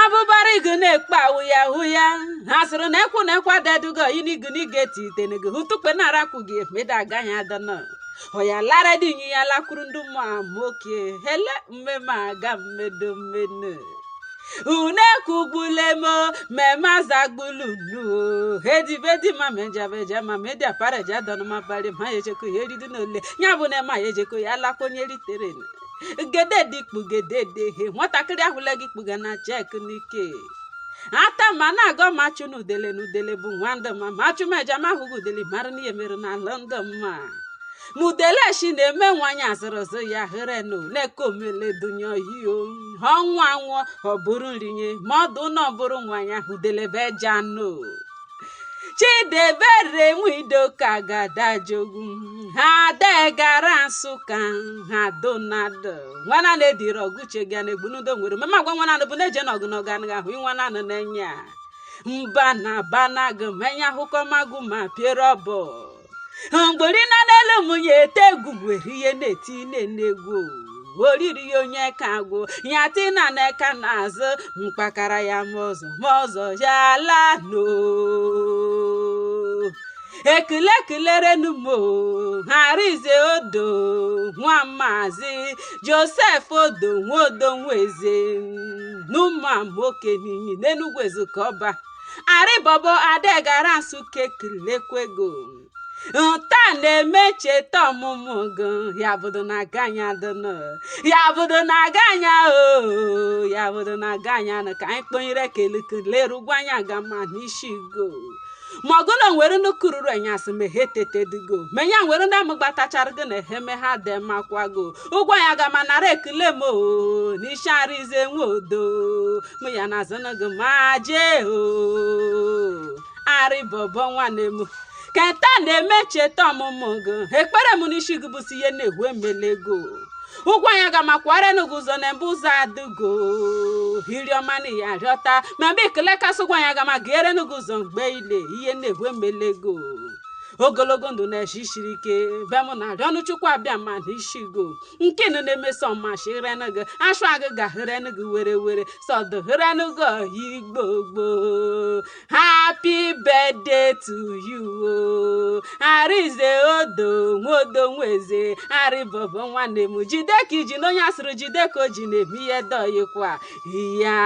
Abụbara igu na-ekpe uya asịrị na ekwu dedugo inigu n'igeti itenego hutukpe na-arakwu gị meda agaghị adana oya lara dị nyi ya lakwuru ndị ma moke hele mmemme aga mmedo mmenu une ekwugbule mo memazagbulu nu hedibedi ma menjabeja ma media pareja dọnụ ma bari ma ejeko yeridu n'ole ya bụ na ma ejeko ya lakwonyeritere gede dikpu gede he nwatakịrị ahụla gị kpuga na chek n'ike ata ma na-agọ machu n'udele bụ nwandụ ma machu meja ma hụgụ udele mara n'ihe mere na London ma mudele shi na-eme nwanyị azụrụzụ ya herenu na-ekomele dunyo hiyo ọnwụ anwụ ọ bụrụ nrinye ma ọ dị na ọ bụrụ nwanyị ahụ delebe jano Chidebere Nwidoka gadajogu ha degara Nsụka ha donado nwana na-ediri ọgụche gị na-egbunudo nwere mama gwa nwana bụ na-eje n'ọgụnọga ahụ nwana nọ n'enya mba na banago menya hụkọ magụ ma piere ọbọ mgbori nọ n'elu mụnye etegwu nwere ihe na-eti na-enegwu oriri ya onye ka agwụ ya tina n'eka n'azụ mkpakara ya ma ọzọ ya la no ekelerenumo Arize Odo nwa Maazị Joseph Odo nwodo nweze n'ụmụamoke n'inyi n'Enugwu Ezukọba Ariibobo adegara Nsụka ekelekwego taa na-eme cheta ọmụmụ gị ya bụdo na ganya dịnụ ya bụdo na ganya ya bụdo na ganya na ka anyị kponyere kelekeleru gwanya gama n'isi go magụna nwere nukururu enyasị mehe tetedugo menya nwere ndị amụgbatachara gị na eheme ha dị makwago ụgwọ ya gama nara ekele m n'isi Arize Nwodo mụ ya na azụnụ gị ma jee Ariibobo nwanne m kenta na-eme cheta ọmụmụ gị ekpere m n'isi gị bụsi ihe na-ewu emelego ụgwọ ya gamakwara n'ugwu ụzọ na mbe ụzọ adịgo hiriọma na ya rịọta ma mgbe ekele kasị ụgwọ ya gama gere n'ugwu ụzọ mgbe ile ihe na-ewu emelego ogologo ndụ na-eshi ishiri ike be m na rịọnụ Chukwu abịa ma n'ishigo nke nụ na-emeso mmashirenụ gị ashụ agị gahirenụ gị were sọdụhirenụ gị Igbo happy birthday to you Arize Odo nwodo nweze Ariibobo nwanne m jide ka iji n'onye asịrị jide ka o ji na-eme ihe dọyikwa ya